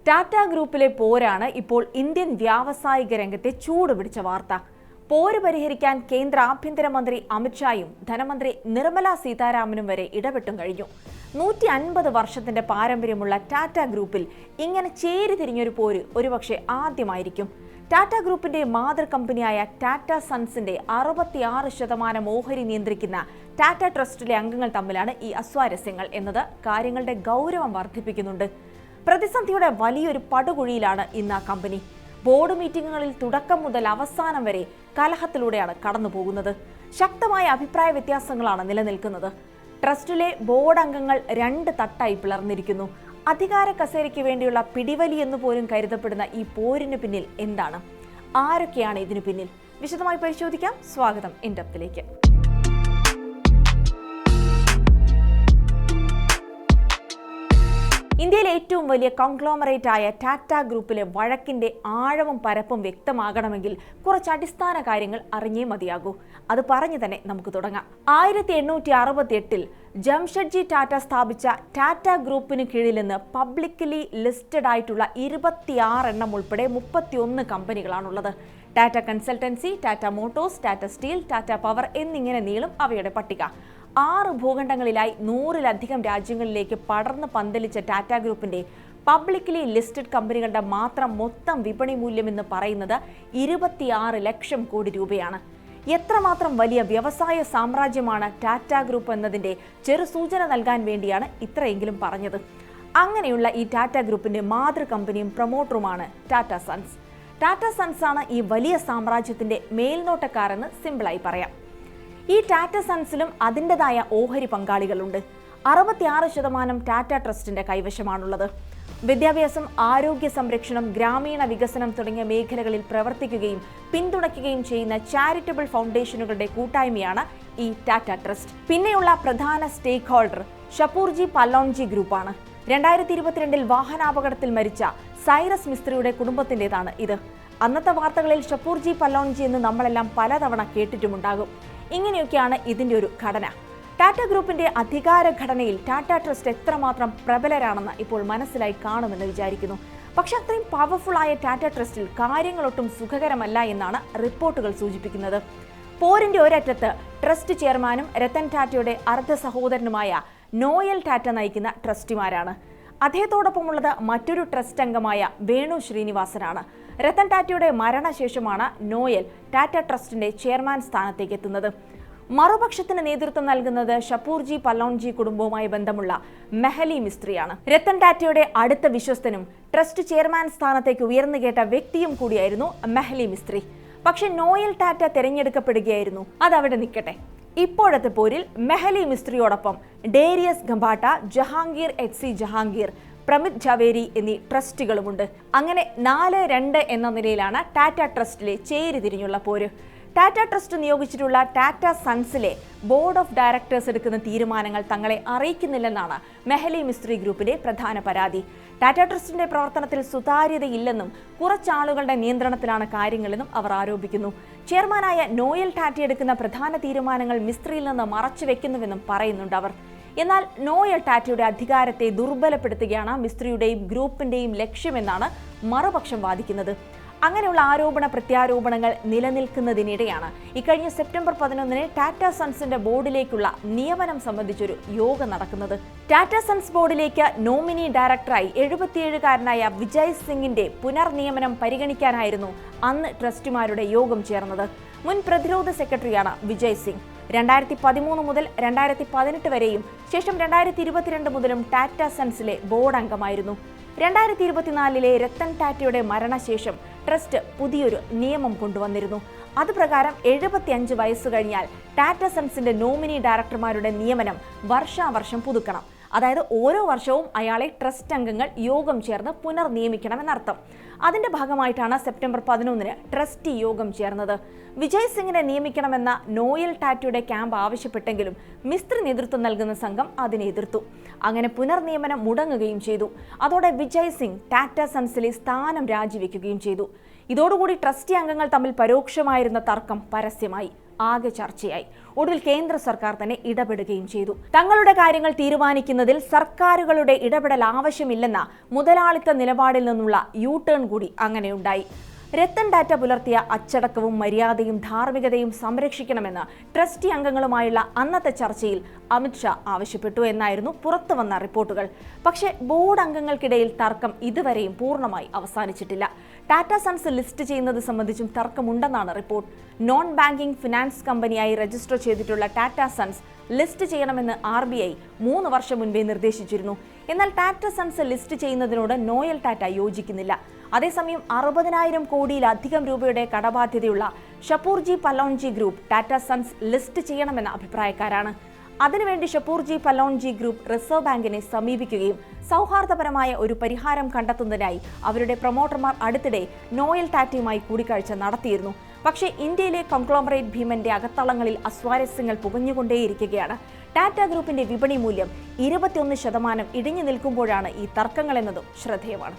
ടാറ്റ ഗ്രൂപ്പിലെ പോരാണ് ഇപ്പോൾ ഇന്ത്യൻ വ്യാവസായിക രംഗത്തെ ചൂടുപിടിച്ച വാർത്ത. പോര് പരിഹരിക്കാൻ കേന്ദ്ര ആഭ്യന്തരമന്ത്രി അമിത്ഷായും ധനമന്ത്രി നിർമ്മല സീതാരാമനും വരെ ഇടപെട്ടും കഴിഞ്ഞു. 150 വർഷത്തിന്റെ പാരമ്പര്യമുള്ള ടാറ്റ ഗ്രൂപ്പിൽ ഇങ്ങനെ ചേരിതിരിഞ്ഞൊരു പോര് ഒരുപക്ഷെ ആദ്യമായിരിക്കും. ടാറ്റ ഗ്രൂപ്പിന്റെ മാതൃ കമ്പനിയായ ടാറ്റ സൺസിന്റെ 66% ഓഹരി നിയന്ത്രിക്കുന്ന ടാറ്റ ട്രസ്റ്റിലെ അംഗങ്ങൾ തമ്മിലാണ് ഈ അസ്വാരസ്യങ്ങൾ എന്നത് കാര്യങ്ങളുടെ ഗൗരവം വർദ്ധിപ്പിക്കുന്നുണ്ട്. പ്രതിസന്ധിയുടെ വലിയൊരു പടുകുഴിയിലാണ് ഇന്ന് ആ കമ്പനി. ബോർഡ് മീറ്റിംഗുകളിൽ തുടക്കം മുതൽ അവസാനം വരെ കലഹത്തിലൂടെയാണ് കടന്നുപോകുന്നത്. ശക്തമായ അഭിപ്രായ വ്യത്യാസങ്ങളാണ് നിലനിൽക്കുന്നത്. ട്രസ്റ്റിലെ ബോർഡ് അംഗങ്ങൾ 2 തട്ടായി പിളർന്നിരിക്കുന്നു. അധികാര കസേരയ്ക്ക് വേണ്ടിയുള്ള പിടിവലി എന്ന് പോലും കരുതപ്പെടുന്ന ഈ പോരിന് പിന്നിൽ എന്താണ്? ആരൊക്കെയാണ് ഇതിനു പിന്നിൽ? വിശദമായി പരിശോധിക്കാം. സ്വാഗതം ഇൻഡെപ്തിലേക്ക്. ഇന്ത്യയിലെ ഏറ്റവും വലിയ കോൺഗ്ലോമറേറ്റ് ആയ ടാറ്റ ഗ്രൂപ്പിലെ വഴക്കിന്റെ ആഴവും പരപ്പും വ്യക്തമാകണമെങ്കിൽ കുറച്ച് അടിസ്ഥാന കാര്യങ്ങൾ അറിഞ്ഞേ മതിയാകൂ. അത് പറഞ്ഞു തന്നെ നമുക്ക് തുടങ്ങാം. 1868 ജംഷഡ്ജി ടാറ്റ സ്ഥാപിച്ച ടാറ്റ ഗ്രൂപ്പിന് കീഴിൽ നിന്ന് പബ്ലിക്കലി ലിസ്റ്റഡ് ആയിട്ടുള്ള 26 എണ്ണം ഉൾപ്പെടെ 31 കമ്പനികളാണുള്ളത്. Tata consultancy, Tata motors, Tata steel, Tata power എന്നിങ്ങനെ നീളും അവയുടെ പട്ടിക. 6 ഭൂഖണ്ഡങ്ങളിലായി 100-ലധികം രാജ്യങ്ങളിലേക്ക് പടർന്ന് പന്തലിച്ച ടാറ്റ ഗ്രൂപ്പിന്റെ പബ്ലിക്കലി ലിസ്റ്റഡ് കമ്പനികളുടെ മാത്രം മൊത്തം വിപണി മൂല്യം എന്ന് പറയുന്നത് 26 ലക്ഷം കോടി രൂപയാണ്. എത്രമാത്രം വലിയ വ്യവസായ സാമ്രാജ്യമാണ് ടാറ്റ ഗ്രൂപ്പ് എന്നതിന്റെ ചെറുസൂചന നൽകാൻ വേണ്ടിയാണ് ഇത്രയെങ്കിലും പറഞ്ഞത്. അങ്ങനെയുള്ള ഈ ടാറ്റ ഗ്രൂപ്പിന്റെ മാതൃ കമ്പനിയും പ്രൊമോട്ടറുമാണ് ടാറ്റ സൺസ്. ടാറ്റ സൺസ് ആണ് ഈ വലിയ സാമ്രാജ്യത്തിന്റെ മേൽനോട്ടക്കാരെന്ന് സിമ്പിളായി പറയാം. ഈ ടാറ്റ സൺസിലും അതിൻ്റെതായ ഓഹരി പങ്കാളികളുണ്ട്. 66% ടാറ്റ ട്രസ്റ്റിന്റെ കൈവശമാണുള്ളത്. വിദ്യാഭ്യാസം, ആരോഗ്യ സംരക്ഷണം, ഗ്രാമീണ വികസനം തുടങ്ങിയ മേഖലകളിൽ പ്രവർത്തിക്കുകയും പിന്തുണയ്ക്കുകയും ചെയ്യുന്ന ചാരിറ്റബിൾ ഫൗണ്ടേഷനുകളുടെ കൂട്ടായ്മയാണ് ഈ ടാറ്റ ട്രസ്റ്റ്. പിന്നെയുള്ള പ്രധാന സ്റ്റേക്ക് ഹോൾഡർ ഷപൂർജി പല്ലോൺജി ഗ്രൂപ്പാണ്. 2022 വാഹനാപകടത്തിൽ മരിച്ച സൈറസ് മിസ്ത്രിയുടെ കുടുംബത്തിൻ്റെതാണ് ഇത്. അന്നത്തെ വാർത്തകളിൽ ഷപൂർജി പല്ലോൺജി എന്ന് നമ്മളെല്ലാം പലതവണ കേട്ടിട്ടുമുണ്ടാകും. ഇങ്ങനെയൊക്കെയാണ് ഇതിന്റെ ഒരു ഘടന. ടാറ്റ ഗ്രൂപ്പിന്റെ അധികാര ഘടനയിൽ ടാറ്റ ട്രസ്റ്റ് എത്രമാത്രം പ്രബലരാണെന്ന് ഇപ്പോൾ മനസ്സിലായി കാണുമെന്ന് വിചാരിക്കുന്നു. പക്ഷെ അത്രയും പവർഫുൾ ആയ ടാറ്റ ട്രസ്റ്റിൽ കാര്യങ്ങളൊട്ടും സുഖകരമല്ല എന്നാണ് റിപ്പോർട്ടുകൾ സൂചിപ്പിക്കുന്നത്. പോരിന്റെ ഒരറ്റത്ത് ട്രസ്റ്റ് ചെയർമാനും രത്തൻ ടാറ്റയുടെ അർദ്ധ സഹോദരനുമായ നോയൽ ടാറ്റ നയിക്കുന്ന ട്രസ്റ്റിമാരാണ്. അദ്ദേഹത്തോടൊപ്പമുള്ളത് മറ്റൊരു ട്രസ്റ്റ് അംഗമായ വേണു ശ്രീനിവാസനാണ്. രത്തൻ ടാറ്റയുടെ മരണശേഷമാണ് നോയൽ ടാറ്റ ട്രസ്റ്റിന്റെ ചെയർമാൻ സ്ഥാനത്തേക്ക് എത്തുന്നത്. മറുപക്ഷത്തിന് നേതൃത്വം നൽകുന്നത് ഷപൂർജി പല്ലോൺജി കുടുംബവുമായി ബന്ധമുള്ള മെഹലി മിസ്ത്രിയാണ്. രത്തൻ ടാറ്റയുടെ അടുത്ത വിശ്വസ്തനും ട്രസ്റ്റ് ചെയർമാൻ സ്ഥാനത്തേക്ക് ഉയർന്നു കേട്ട വ്യക്തിയും കൂടിയായിരുന്നു മെഹലി മിസ്ത്രി. പക്ഷെ നോയൽ ടാറ്റ തെരഞ്ഞെടുക്കപ്പെടുകയായിരുന്നു. അതവിടെ നിൽക്കട്ടെ. ഇപ്പോഴത്തെ പോരിൽ മെഹലി മിസ്ത്രിയോടൊപ്പം ഡേരിയസ് ഗംബാട്ട, ജഹാംഗീർ എച്ച്.സി. ജഹാംഗീർ, പ്രമിത് ജവേരി എന്നീ ട്രസ്റ്റുകളുമുണ്ട്. അങ്ങനെ 4-2 എന്ന നിലയിലാണ് ടാറ്റ ട്രസ്റ്റിലെ ചേരിതിരിഞ്ഞുള്ള പോര്. ടാറ്റ ട്രസ്റ്റ് നിയോഗിച്ചിട്ടുള്ള ടാറ്റ സൺസിലെ ബോർഡ് ഓഫ് ഡയറക്ടേഴ്സ് എടുക്കുന്ന തീരുമാനങ്ങൾ തങ്ങളെ അറിയിക്കുന്നില്ലെന്നാണ് മെഹലി മിസ്ത്രി ഗ്രൂപ്പിന്റെ പ്രധാന പരാതി. ടാറ്റ ട്രസ്റ്റിന്റെ പ്രവർത്തനത്തിൽ സുതാര്യതയില്ലെന്നും കുറച്ചാളുകളുടെ നിയന്ത്രണത്തിലാണ് കാര്യങ്ങളെന്നും അവർ ആരോപിക്കുന്നു. ചെയർമാനായ നോയൽ ടാറ്റ എടുക്കുന്ന പ്രധാന തീരുമാനങ്ങൾ മിസ്ത്രിയിൽ നിന്ന് മറച്ചുവെക്കുന്നുവെന്നും പറയുന്നുണ്ട് അവർ. എന്നാൽ നോയൽ ടാറ്റയുടെ അധികാരത്തെ ദുർബലപ്പെടുത്തുകയാണ് മിസ്ത്രിയുടെയും ഗ്രൂപ്പിന്റെയും ലക്ഷ്യമെന്നാണ് മറുപക്ഷം വാദിക്കുന്നത്. അങ്ങനെയുള്ള ആരോപണ പ്രത്യാരോപണങ്ങൾ നിലനിൽക്കുന്നതിനിടെയാണ് ഇക്കഴിഞ്ഞ സെപ്റ്റംബർ 11 ടാറ്റ സൺസിന്റെ ബോർഡിലേക്കുള്ള നിയമനം സംബന്ധിച്ചൊരു യോഗം നടക്കുന്നത്. ടാറ്റ സൺസ് ബോർഡിലേക്ക് നോമിനി ഡയറക്ടറായി 77-കാരനായ വിജയ് സിംഗിന്റെ പുനർനിയമനം പരിഗണിക്കാനായിരുന്നു അന്ന് ട്രസ്റ്റിമാരുടെ യോഗം ചേർന്നത്. മുൻ പ്രതിരോധ സെക്രട്ടറിയാണ് വിജയ് സിംഗ്. 2013 മുതൽ 2018 വരെയും ശേഷം 2022 മുതലും ടാറ്റ സൺസിലെ ബോർഡ് അംഗമായിരുന്നു. 2024 രത്തൻ ടാറ്റയുടെ മരണശേഷം ട്രസ്റ്റ് പുതിയൊരു നിയമം കൊണ്ടുവന്നിരുന്നു. അതുപ്രകാരം 75 വയസ്സ് കഴിഞ്ഞാൽ ടാറ്റ സൺസിന്റെ നോമിനി ഡയറക്ടർമാരുടെ നിയമനം വർഷാവർഷം പുതുക്കണം. അതായത് ഓരോ വർഷവും അയാളെ ട്രസ്റ്റ് അംഗങ്ങൾ യോഗം ചേർന്ന് പുനർനിയമിക്കണമെന്നർത്ഥം. അതിന്റെ ഭാഗമായിട്ടാണ് സെപ്റ്റംബർ 11 ട്രസ്റ്റി യോഗം ചേർന്നത്. വിജയ് സിംഗിനെ നിയമിക്കണമെന്ന നോയൽ ടാറ്റയുടെ ക്യാമ്പ് ആവശ്യപ്പെട്ടെങ്കിലും മിസ്ത്രി നേതൃത്വം നൽകുന്ന സംഘം അതിനെ എതിർത്തു. അങ്ങനെ പുനർനിയമനം മുടങ്ങുകയും ചെയ്തു. അതോടെ വിജയ് സിംഗ് ടാറ്റ സൺസിലെ സ്ഥാനം രാജിവെക്കുകയും ചെയ്തു. ഇതോടുകൂടി ട്രസ്റ്റി അംഗങ്ങൾ തമ്മിൽ പരോക്ഷമായിരുന്ന തർക്കം പരസ്യമായി. ആകെ ചർച്ചയായി. ഒടുവിൽ കേന്ദ്ര സർക്കാർ തന്നെ ഇടപെടുകയും ചെയ്തു. തങ്ങളുടെ കാര്യങ്ങൾ തീരുമാനിക്കുന്നതിൽ സർക്കാരുകളുടെ ഇടപെടൽ ആവശ്യമില്ലെന്ന മുതലാളിത്ത നിലപാടിൽ നിന്നുള്ള യു ടേൺ കൂടി അങ്ങനെയുണ്ടായി. രത്തൻ ടാറ്റ പുലർത്തിയ അച്ചടക്കവും മര്യാദയും ധാർമ്മികതയും സംരക്ഷിക്കണമെന്ന് ട്രസ്റ്റി അംഗങ്ങളുമായുള്ള അന്നത്തെ ചർച്ചയിൽ അമിത്ഷാ ആവശ്യപ്പെട്ടു എന്നായിരുന്നു പുറത്തുവന്ന റിപ്പോർട്ടുകൾ. പക്ഷേ ബോർഡ് അംഗങ്ങൾക്കിടയിൽ തർക്കം ഇതുവരെയും പൂർണ്ണമായി അവസാനിച്ചിട്ടില്ല. ടാറ്റ സൺസ് ലിസ്റ്റ് ചെയ്യുന്നത് സംബന്ധിച്ചും തർക്കമുണ്ടെന്നാണ് റിപ്പോർട്ട്. നോൺ ബാങ്കിംഗ് ഫിനാൻസ് കമ്പനിയായി രജിസ്റ്റർ ചെയ്തിട്ടുള്ള ടാറ്റ സൺസ് ലിസ്റ്റ് ചെയ്യണമെന്ന് RBI 3 വർഷം മുൻപേ നിർദ്ദേശിച്ചിരുന്നു. എന്നാൽ ടാറ്റ സൺസ് ലിസ്റ്റ് ചെയ്യുന്നതിനോട് നോയൽ ടാറ്റ യോജിക്കുന്നില്ല. അതേസമയം 60,000 കോടിയിലധികം രൂപയുടെ കടബാധ്യതയുള്ള Shapoorji Pallonji group Tata sons list ചെയ്യണമെന്ന അഭിപ്രായക്കാരാണ്. അതിനുവേണ്ടി ഷപൂർജി പലോൺജി ഗ്രൂപ്പ് റിസർവ് ബാങ്കിനെ സമീപിക്കുകയും സൗഹാർദ്ദപരമായ ഒരു പരിഹാരം കണ്ടെത്തുന്നതിനായി അവരുടെ പ്രൊമോട്ടർമാർ അടുത്തിടെ നോയൽ ടാറ്റയുമായി കൂടിക്കാഴ്ച നടത്തിയിരുന്നു. പക്ഷേ ഇന്ത്യയിലെ കോൺഗ്ലോമറേറ്റ് ഭീമന്റെ അകത്തളങ്ങളിൽ അസ്വാരസ്യങ്ങൾ പുകഞ്ഞുകൊണ്ടേയിരിക്കുകയാണ്. ടാറ്റ ഗ്രൂപ്പിന്റെ വിപണി മൂല്യം 21% ഇടിഞ്ഞു നിൽക്കുമ്പോഴാണ് ഈ തർക്കങ്ങളെന്നതും ശ്രദ്ധേയമാണ്.